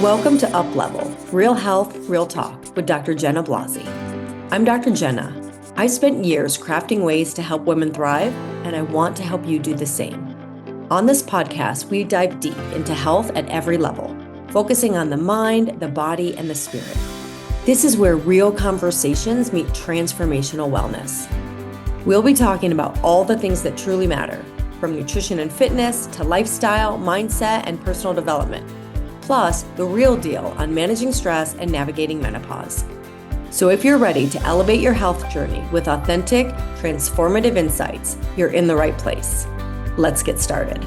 Welcome to Up Level, Real Health, Real Talk with Dr. Jenna Blasi. I'm Dr. Jenna. I spent years crafting ways to help women thrive, and I want to help you do the same. On this podcast, we dive deep into health at every level, focusing on the mind, the body, and the spirit. This is where real conversations meet transformational wellness. We'll be talking about all the things that truly matter, from nutrition and fitness to lifestyle, mindset, and personal development. Plus, the real deal on managing stress and navigating menopause. So if you're ready to elevate your health journey with authentic, transformative insights, you're in the right place. Let's get started.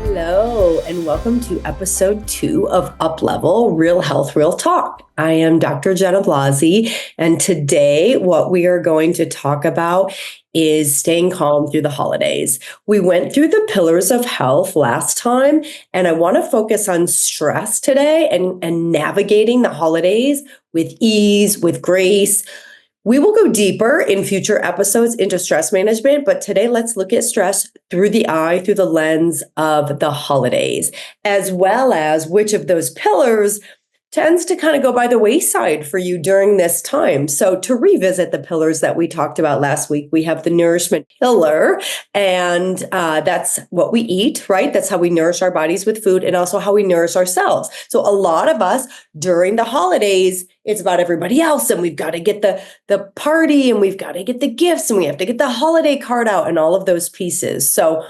Hello, and welcome to episode 2 of Up Level, Real Health, Real Talk. I am Dr. Jenna Blasi, and today what we are going to talk about is staying calm through the holidays. We went through the pillars of health last time, and I want to focus on stress today and navigating the holidays with ease, with grace. We will go deeper in future episodes into stress management, but today let's look at stress through the lens of the holidays, as well as which of those pillars tends to kind of go by the wayside for you during this time. So to revisit the pillars that we talked about last week, we have the nourishment pillar, and that's what we eat, right? That's how we nourish our bodies with food and also how we nourish ourselves. So a lot of us during the holidays, it's about everybody else, and we've got to get the party, and we've got to get the gifts, and we have to get the holiday card out and all of those pieces. So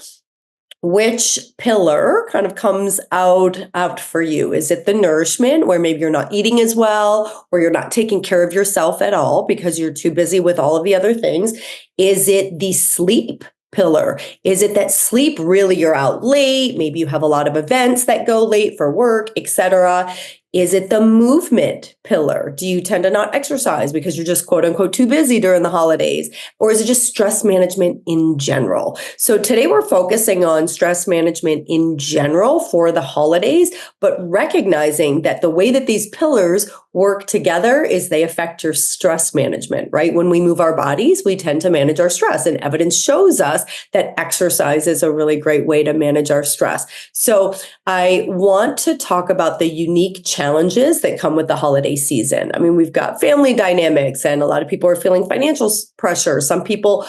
which pillar kind of comes out for you? Is it the nourishment, where maybe you're not eating as well, or you're not taking care of yourself at all because you're too busy with all of the other things? Is it the sleep pillar? Is it that sleep, really you're out late? Maybe you have a lot of events that go late for work, etc. Is it the movement pillar? Do you tend to not exercise because you're just quote unquote too busy during the holidays? Or is it just stress management in general? So today we're focusing on stress management in general for the holidays, but recognizing that the way that these pillars work together is they affect your stress management, right? When we move our bodies, we tend to manage our stress, and evidence shows us that exercise is a really great way to manage our stress. So I want to talk about the unique challenges that come with the holiday season. I mean, we've got family dynamics, and a lot of people are feeling financial pressure. Some people,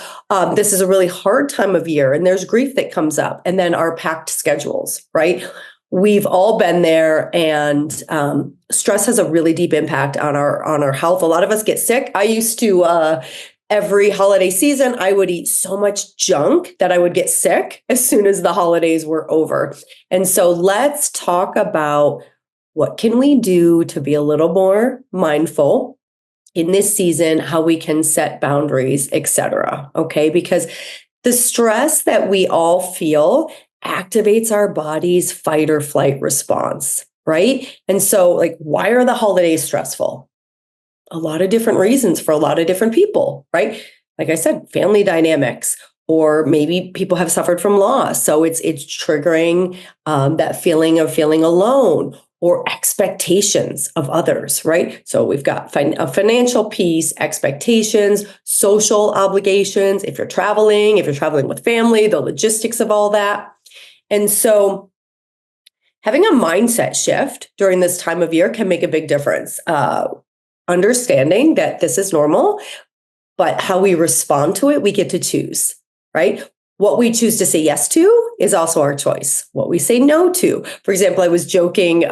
this is a really hard time of year, and there's grief that comes up, and then our packed schedules, right? We've all been there, and stress has a really deep impact on our health. A lot of us get sick. I used to, every holiday season, I would eat so much junk that I would get sick as soon as the holidays were over. And so let's talk about what can we do to be a little more mindful in this season, how we can set boundaries, etc. Okay, because the stress that we all feel activates our body's fight or flight response, right? And so, like, why are the holidays stressful? A lot of different reasons for a lot of different people, right? Like I said, family dynamics, or maybe people have suffered from loss. So it's triggering that feeling of feeling alone, or expectations of others, right? So we've got a financial piece, expectations, social obligations. If you're traveling with family, the logistics of all that. And so having a mindset shift during this time of year can make a big difference. Understanding that this is normal, but how we respond to it, we get to choose, right? What we choose to say yes to is also our choice. What we say no to. For example, I was joking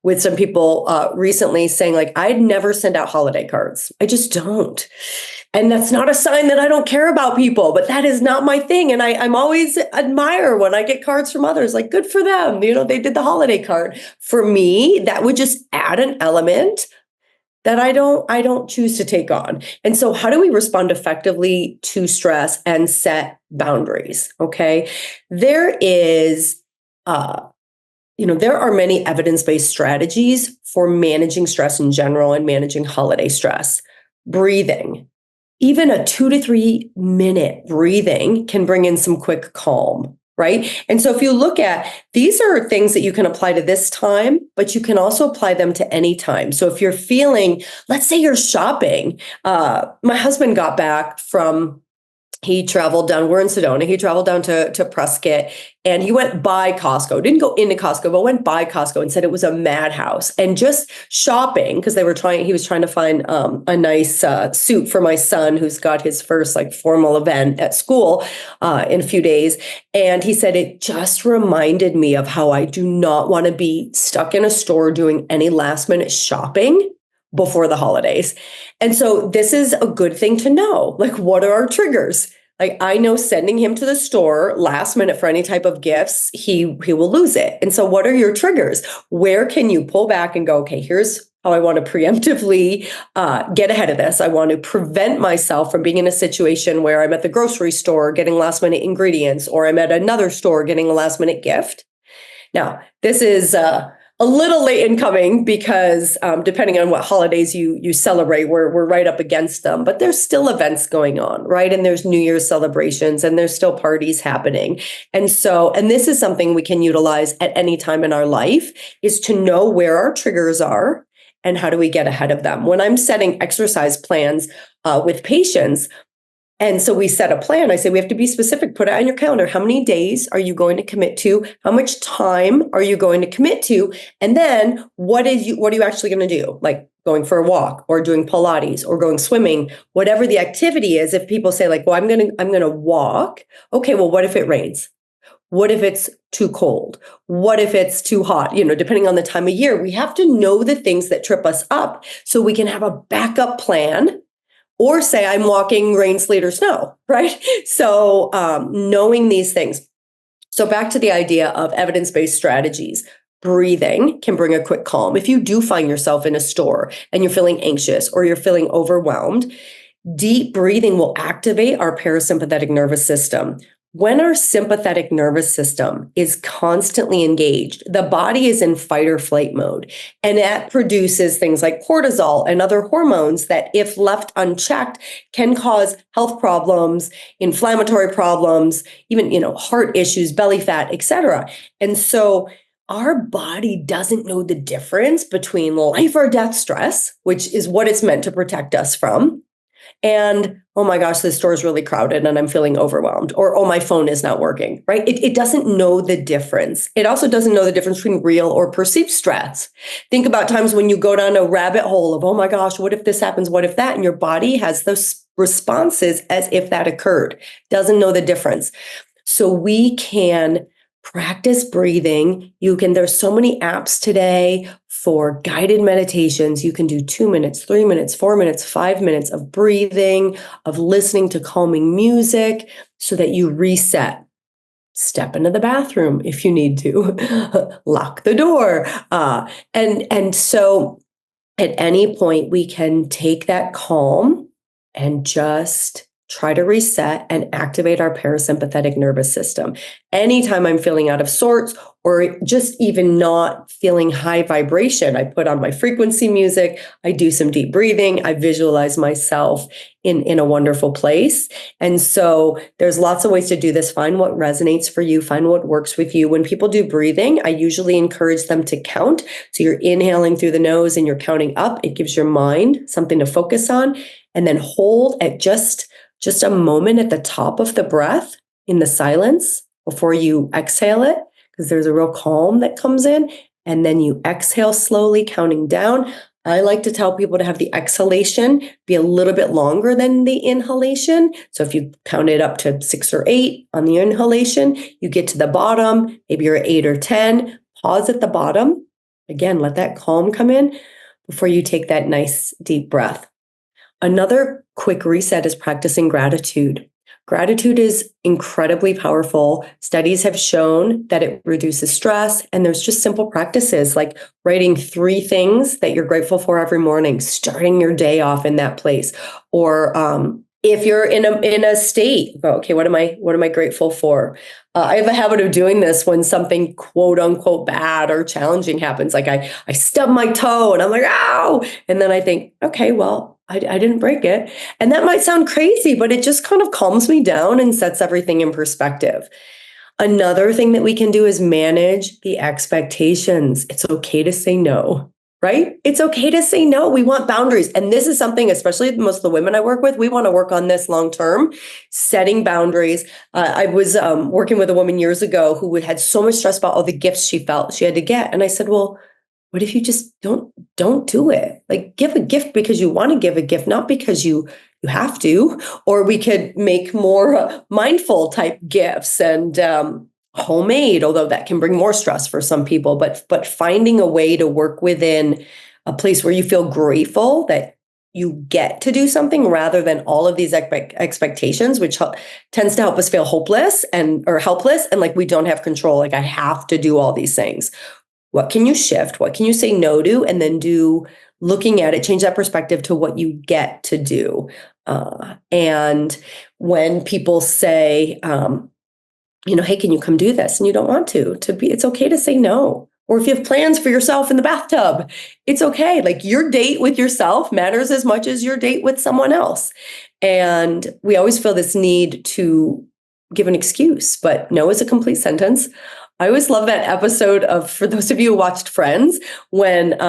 with some people recently saying, like, I'd never send out holiday cards. I just don't. And that's not a sign that I don't care about people, but that is not my thing. And I'm always admire when I get cards from others, like, good for them. You know, they did the holiday card. For me, that would just add an element that I don't choose to take on. And so how do we respond effectively to stress and set boundaries? Okay. There are many evidence-based strategies for managing stress in general and managing holiday stress. Breathing. Even a 2 to 3 minute breathing can bring in some quick calm, right? And so if you look at, these are things that you can apply to this time, but you can also apply them to any time. So if you're feeling, let's say you're shopping, my husband got back from, he traveled down, we're in Sedona, he traveled down to Prescott, and he went by Costco, didn't go into Costco, but went by Costco and said it was a madhouse. And just shopping, because he was trying to find a nice suit for my son, who's got his first like formal event at school in a few days. And he said, it just reminded me of how I do not want to be stuck in a store doing any last minute shopping before the holidays. And so this is a good thing to know. Like, what are our triggers? Like, I know sending him to the store last minute for any type of gifts, he will lose it. And so what are your triggers? Where can you pull back and go, okay, here's how I want to preemptively get ahead of this. I want to prevent myself from being in a situation where I'm at the grocery store getting last minute ingredients, or I'm at another store getting a last minute gift. Now, this is a little late in coming because depending on what holidays you celebrate, we're right up against them. But there's still events going on, right? And there's New Year's celebrations, and there's still parties happening. And this is something we can utilize at any time in our life, is to know where our triggers are and how do we get ahead of them. When I'm setting exercise plans with patients, and so we set a plan. I say, we have to be specific, put it on your calendar. How many days are you going to commit to? How much time are you going to commit to? And then what are you actually going to do? Like going for a walk or doing Pilates or going swimming, whatever the activity is. If people say like, well, I'm going to walk. Okay, well, what if it rains? What if it's too cold? What if it's too hot? Depending on the time of year, we have to know the things that trip us up so we can have a backup plan. Or say I'm walking rain, sleet, or snow, right? So knowing these things. So back to the idea of evidence-based strategies. Breathing can bring a quick calm. If you do find yourself in a store and you're feeling anxious or you're feeling overwhelmed, deep breathing will activate our parasympathetic nervous system. When our sympathetic nervous system is constantly engaged, the body is in fight or flight mode, and that produces things like cortisol and other hormones that, if left unchecked, can cause health problems, inflammatory problems, even, heart issues, belly fat, etc. And so our body doesn't know the difference between life or death stress, which is what it's meant to protect us from, and, oh my gosh, the store is really crowded and I'm feeling overwhelmed, or, oh, my phone is not working, right? It doesn't know the difference. It also doesn't know the difference between real or perceived stress. Think about times when you go down a rabbit hole of, oh my gosh, what if this happens? What if that? And your body has those responses as if that occurred. Doesn't know the difference. So we can practice breathing. There's so many apps today for guided meditations. You can do 2 minutes, 3 minutes, 4 minutes, 5 minutes of breathing, of listening to calming music so that you reset. Step into the bathroom if you need to, lock the door. And so at any point we can take that calm and just try to reset and activate our parasympathetic nervous system. Anytime I'm feeling out of sorts or just even not feeling high vibration, I put on my frequency music, I do some deep breathing, I visualize myself in a wonderful place. And so there's lots of ways to do this. Find what resonates for you, find what works with you. When people do breathing, I usually encourage them to count. So you're inhaling through the nose and you're counting up. It gives your mind something to focus on, and then hold at just a moment at the top of the breath in the silence before you exhale it, because there's a real calm that comes in. And then you exhale slowly, counting down. I like to tell people to have the exhalation be a little bit longer than the inhalation. So if you count it up to 6 or 8 on the inhalation, you get to the bottom, maybe you're at 8 or 10, pause at the bottom. Again, let that calm come in before you take that nice deep breath. Another quick reset is practicing gratitude. Gratitude is incredibly powerful. Studies have shown that it reduces stress, and there's just simple practices like writing 3 things that you're grateful for every morning, starting your day off in that place. Or if you're in a state, okay, what am I grateful for? I have a habit of doing this when something quote unquote bad or challenging happens. Like I stub my toe and I'm like, ow. And then I think, okay, well, I didn't break it. And that might sound crazy, but it just kind of calms me down and sets everything in perspective. Another thing that we can do is manage the expectations. It's okay to say no, right? It's okay to say no. We want boundaries. And this is something, especially most of the women I work with, we want to work on this long term, setting boundaries. I was working with a woman years ago who had so much stress about all the gifts she felt she had to get. And I said, well, what if you just don't do it? Like, give a gift because you want to give a gift, not because you have to. Or we could make more mindful type gifts and homemade, although that can bring more stress for some people. But finding a way to work within a place where you feel grateful that you get to do something rather than all of these expectations, which tends to help us feel hopeless or helpless and like we don't have control. Like, I have to do all these things. What can you shift? What can you say no to? And then looking at it, change that perspective to what you get to do. And when people say, hey, can you come do this? And you don't want it's okay to say no. Or if you have plans for yourself in the bathtub, it's okay. Like, your date with yourself matters as much as your date with someone else. And we always feel this need to give an excuse, but no is a complete sentence. I always love that episode for those of you who watched Friends, when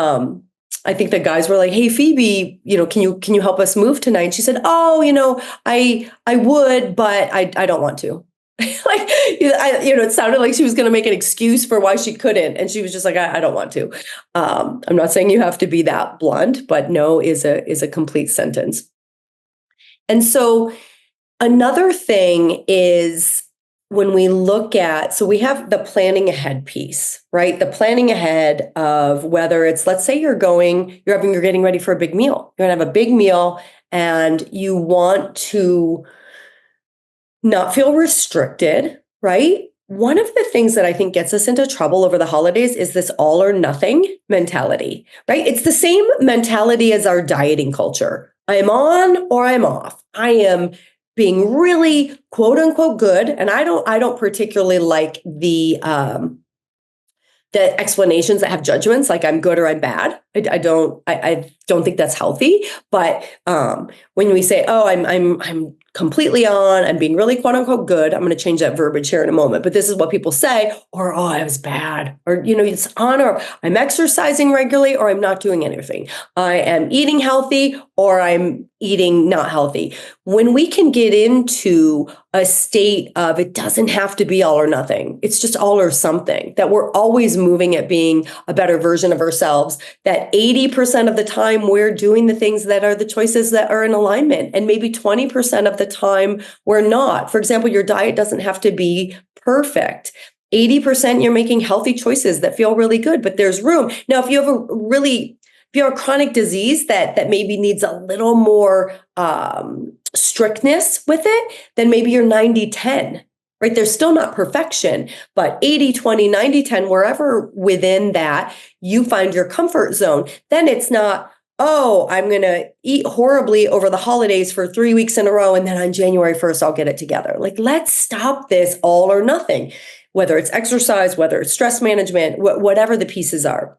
I think the guys were like, hey, Phoebe, can you help us move tonight? And she said, oh, I would, but I don't want to. It sounded like she was going to make an excuse for why she couldn't. And she was just like, I don't want to. I'm not saying you have to be that blunt, but no is a complete sentence. And so another thing is, when we look at, so we have the planning ahead piece, right? The planning ahead of whether it's, let's say you're getting ready for a big meal. You're gonna have a big meal and you want to not feel restricted, right? One of the things that I think gets us into trouble over the holidays is this all or nothing mentality, right? It's the same mentality as our dieting culture. I'm on or I'm off. I am being really quote unquote good. And I don't particularly like the explanations that have judgments, like I'm good or I'm bad. I don't think that's healthy. But when we say, oh, I'm completely on, I'm being really quote unquote good, I'm going to change that verbiage here in a moment. But this is what people say, or, oh, I was bad, or, it's on, or I'm exercising regularly, or I'm not doing anything. I am eating healthy, or I'm eating not healthy. When we can get into a state of, it doesn't have to be all or nothing, it's just all or something, that we're always moving at being a better version of ourselves, that 80% of the time we're doing the things that are the choices that are in alignment, and maybe 20% of the time we're not. For example, your diet doesn't have to be perfect. 80% you're making healthy choices that feel really good, but there's room. Now, if you have a chronic disease that maybe needs a little more strictness with it, then maybe you're 90-10, right? There's still not perfection, but 80-20, 90-10, wherever within that you find your comfort zone, then it's not, oh, I'm going to eat horribly over the holidays for 3 weeks in a row, and then on January 1st, I'll get it together. Like, let's stop this all or nothing, whether it's exercise, whether it's stress management, whatever the pieces are.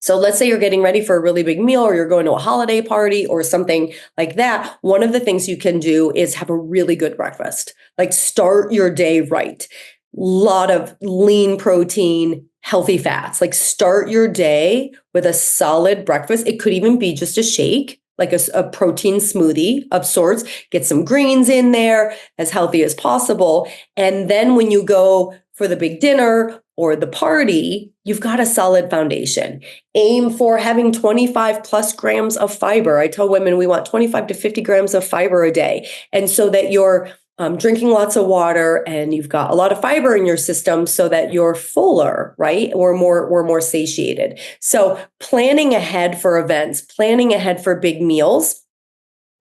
So let's say you're getting ready for a really big meal, or you're going to a holiday party or something like that. One of the things you can do is have a really good breakfast. Like, start your day right. Lot of lean protein, healthy fats. Like, start your day with a solid breakfast. It could even be just a shake, like a protein smoothie of sorts. Get some greens in there, as healthy as possible. And then when you go for the big dinner or the party, you've got a solid foundation. Aim for having 25 plus grams of fiber. I tell women we want 25 to 50 grams of fiber a day. And so that you're drinking lots of water and you've got a lot of fiber in your system, so that you're fuller, right? We're more satiated. So planning ahead for events, planning ahead for big meals.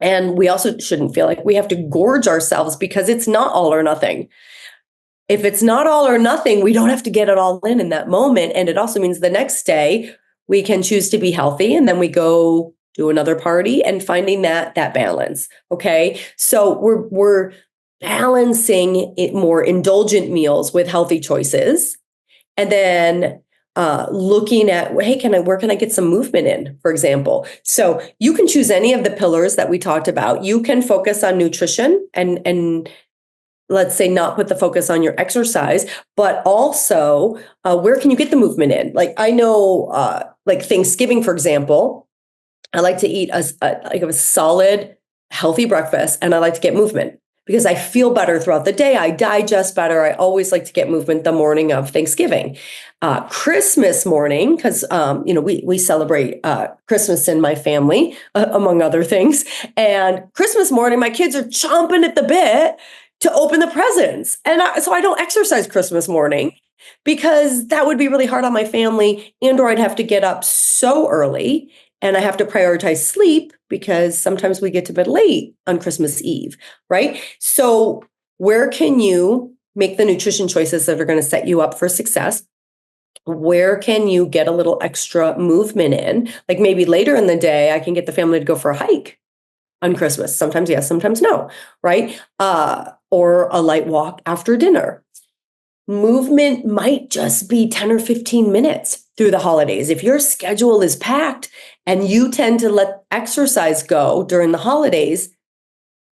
And we also shouldn't feel like we have to gorge ourselves, because it's not all or nothing. If it's not all or nothing, we don't have to get it all in that moment. And it also means the next day we can choose to be healthy, and then we go do another party, and finding that balance. Okay. So we're balancing it, more indulgent meals with healthy choices. And then looking at, hey, where can I get some movement in, for example? So you can choose any of the pillars that we talked about. You can focus on nutrition and let's say, not put the focus on your exercise, but also where can you get the movement in? Like I know, like Thanksgiving, for example, I like to eat a solid, healthy breakfast, and I like to get movement because I feel better throughout the day. I digest better. I always like to get movement the morning of Thanksgiving. Christmas morning, because we celebrate Christmas in my family, among other things. And Christmas morning, my kids are chomping at the bit to open the presents, and so I don't exercise Christmas morning because that would be really hard on my family, and/or I'd have to get up so early. And I have to prioritize sleep because sometimes we get to bed late on Christmas Eve, right? So, where can you make the nutrition choices that are going to set you up for success? Where can you get a little extra movement in? Like maybe later in the day, I can get the family to go for a hike on Christmas. Sometimes yes, sometimes no, right? Or a light walk after dinner. Movement might just be 10 or 15 minutes through the holidays. If your schedule is packed and you tend to let exercise go during the holidays,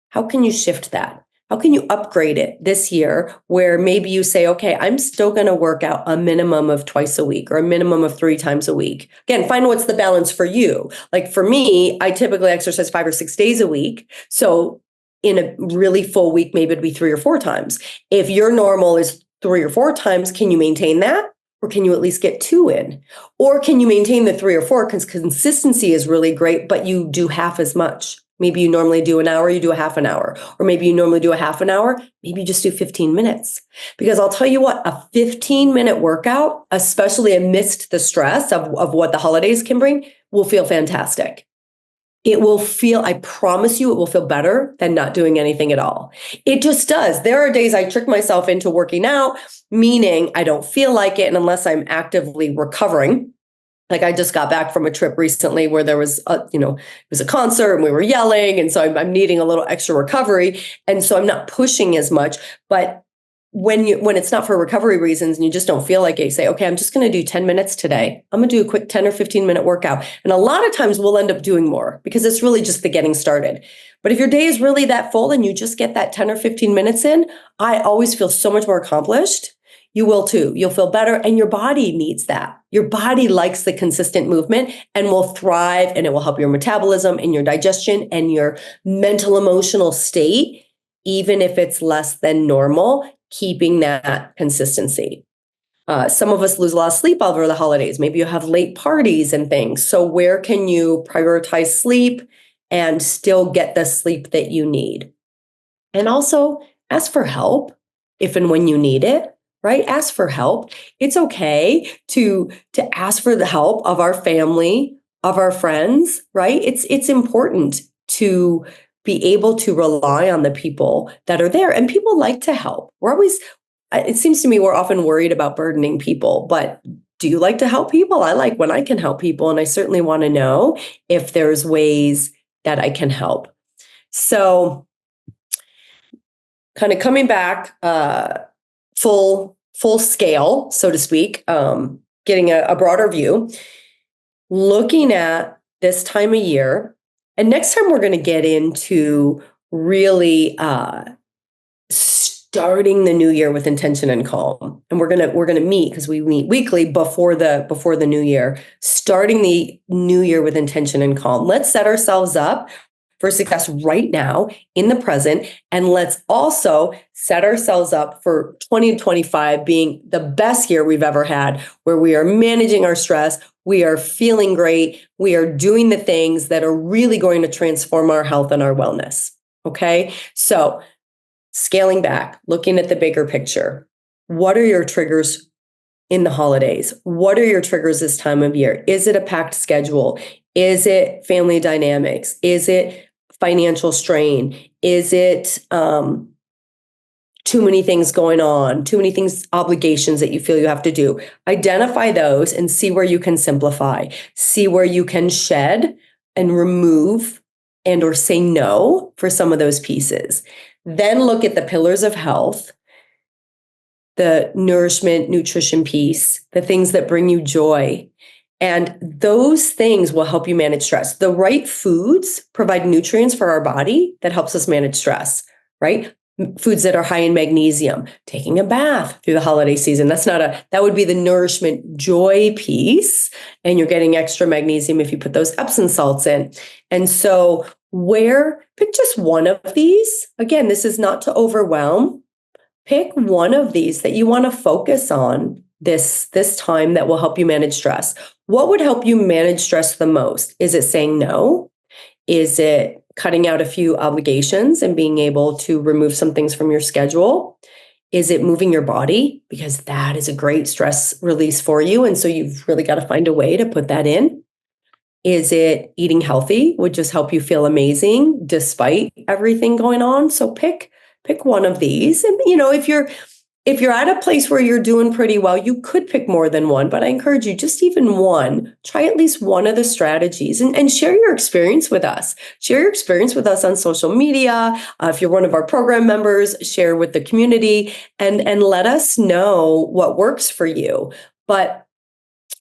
how can you shift that? How can you upgrade it this year where maybe you say, okay, I'm still going to work out a minimum of twice a week or a minimum of 3 times a week? Again, find what's the balance for you. Like for me, I typically exercise 5 or 6 days a week. So in a really full week, maybe it'd be 3 or 4 times. If your normal is 3 or 4 times, can you maintain that? Or can you at least get 2 in? Or can you maintain the 3 or 4? Because consistency is really great, but you do half as much. Maybe you normally do an hour, you do a half an hour. Or maybe you normally do a half an hour, maybe you just do 15 minutes. Because I'll tell you what, a 15-minute workout, especially amidst the stress of what the holidays can bring, will feel fantastic. I promise you, it will feel better than not doing anything at all. It just does. There are days I trick myself into working out, meaning I don't feel like it. And unless I'm actively recovering, like I just got back from a trip recently where there was it was a concert and we were yelling. And so I'm needing a little extra recovery. And so I'm not pushing as much, but when it's not for recovery reasons and you just don't feel like it, you say, okay, I'm just going to do 10 minutes today. I'm going to do a quick 10 or 15 minute workout. And a lot of times we'll end up doing more because it's really just the getting started. But if your day is really that full and you just get that 10 or 15 minutes in, I always feel so much more accomplished. You will too. You'll feel better. And your body needs that. Your body likes the consistent movement and will thrive, and it will help your metabolism and your digestion and your mental emotional state, even if it's less than normal, keeping that consistency. Some of us lose a lot of sleep over the holidays. Maybe you have late parties and things. So where can you prioritize sleep and still get the sleep that you need? And also ask for help if and when you need it, right? Ask for help. It's okay to ask for the help of our family, of our friends, right? It's important to be able to rely on the people that are there, and people like to help. It seems to me we're often worried about burdening people, but do you like to help people? I like when I can help people, and I certainly want to know if there's ways that I can help. So kind of coming back, full scale, so to speak, getting a broader view, looking at this time of year. And next time we're going to get into really starting the new year with intention and calm. And we're gonna meet, because we meet weekly before the new year, starting the new year with intention and calm. Let's set ourselves up for success right now in the present. And let's also set ourselves up for 2025 being the best year we've ever had, where we are managing our stress, we are feeling great, we are doing the things that are really going to transform our health and our wellness. Okay? So scaling back, looking at the bigger picture. What are your triggers in the holidays? What are your triggers this time of year? Is it a packed schedule? Is it family dynamics? Is it financial strain? Is it too many things going on, too many things, obligations that you feel you have to do? Identify those and see where you can simplify, see where you can shed and remove and or say no for some of those pieces. Then look at the pillars of health, the nourishment, nutrition piece, the things that bring you joy. And those things will help you manage stress. The right foods provide nutrients for our body that helps us manage stress, right? foods that are high in magnesium, taking a bath through the holiday season. That would be the nourishment joy piece. And you're getting extra magnesium if you put those Epsom salts in. And so pick just one of these. Again, this is not to overwhelm. Pick one of these that you want to focus on this time that will help you manage stress. What would help you manage stress the most? Is it saying no? Is it cutting out a few obligations and being able to remove some things from your schedule? Is it moving your body? Because that is a great stress release for you. And so you've really got to find a way to put that in. Is it eating healthy, would just help you feel amazing despite everything going on? So pick one of these. And if you're at a place where you're doing pretty well, you could pick more than one, but I encourage you, just even one, try at least one of the strategies and share your experience with us. Share your experience with us on social media. If you're one of our program members, share with the community and let us know what works for you. But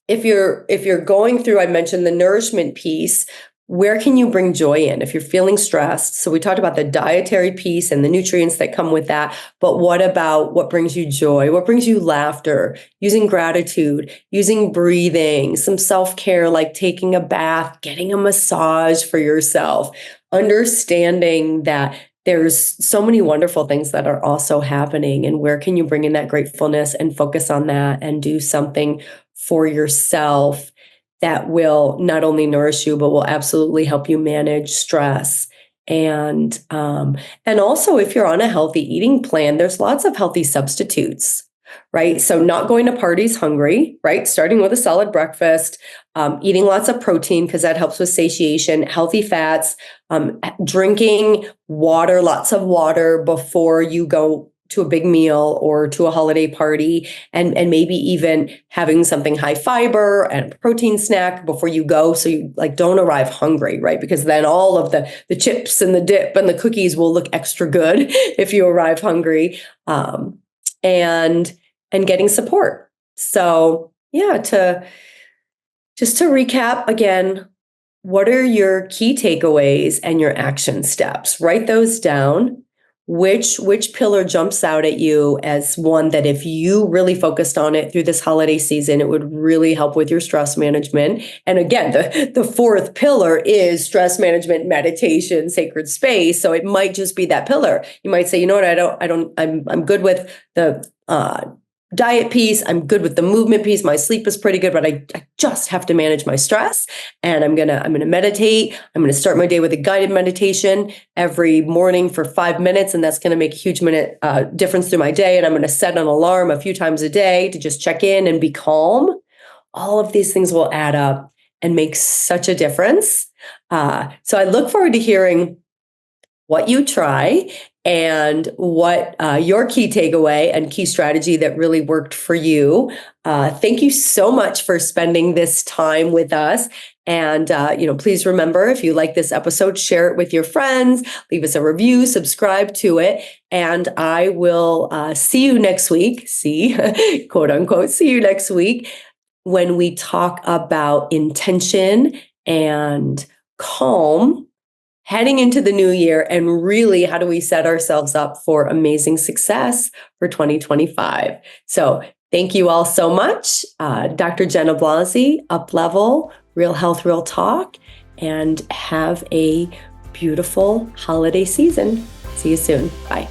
if you're going through, I mentioned the nourishment piece, where can you bring joy in if you're feeling stressed? So we talked about the dietary piece and the nutrients that come with that. But what about what brings you joy? What brings you laughter? Using gratitude, using breathing, some self-care like taking a bath, getting a massage for yourself, understanding that there's so many wonderful things that are also happening. And where can you bring in that gratefulness and focus on that and do something for yourself that will not only nourish you, but will absolutely help you manage stress. And also if you're on a healthy eating plan, there's lots of healthy substitutes, right? So not going to parties hungry, right? Starting with a solid breakfast, eating lots of protein because that helps with satiation, healthy fats, drinking water, lots of water before you go to a big meal or to a holiday party, and maybe even having something high fiber and a protein snack before you go. So you don't arrive hungry, right? Because then all of the chips and the dip and the cookies will look extra good if you arrive hungry, and getting support. So yeah, to recap again, what are your key takeaways and your action steps? Write those down. Which pillar jumps out at you as one that if you really focused on it through this holiday season, it would really help with your stress management? And again, the fourth pillar is stress management, meditation, sacred space. So it might just be that pillar. You might say, you know what, I'm good with the diet piece. I'm good with the movement piece. My sleep is pretty good, but I just have to manage my stress. And I'm gonna meditate. I'm gonna start my day with a guided meditation every morning for 5 minutes, and that's gonna make a huge difference through my day. And I'm gonna set an alarm a few times a day to just check in and be calm. All of these things will add up and make such a difference. So I look forward to hearing what you try and what your key takeaway and key strategy that really worked for you. Thank you so much for spending this time with us. And, please remember, if you like this episode, share it with your friends, leave us a review, subscribe to it. And I will see you next week, quote unquote, see you next week when we talk about intention and calm heading into the new year, and really how do we set ourselves up for amazing success for 2025. So thank you all so much. Dr. Jenna Blasi, Up Level, Real Health, Real Talk, and have a beautiful holiday season. See you soon. Bye.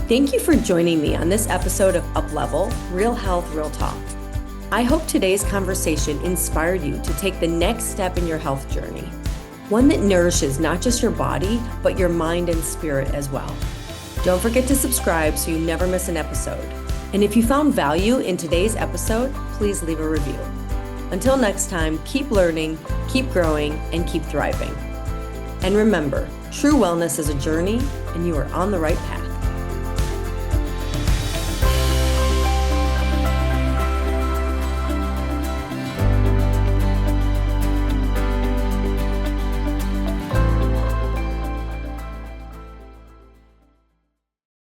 Thank you for joining me on this episode of Up Level, Real Health, Real Talk. I hope today's conversation inspired you to take the next step in your health journey. One that nourishes not just your body, but your mind and spirit as well. Don't forget to subscribe so you never miss an episode. And if you found value in today's episode, please leave a review. Until next time, keep learning, keep growing, and keep thriving. And remember, true wellness is a journey, and you are on the right path.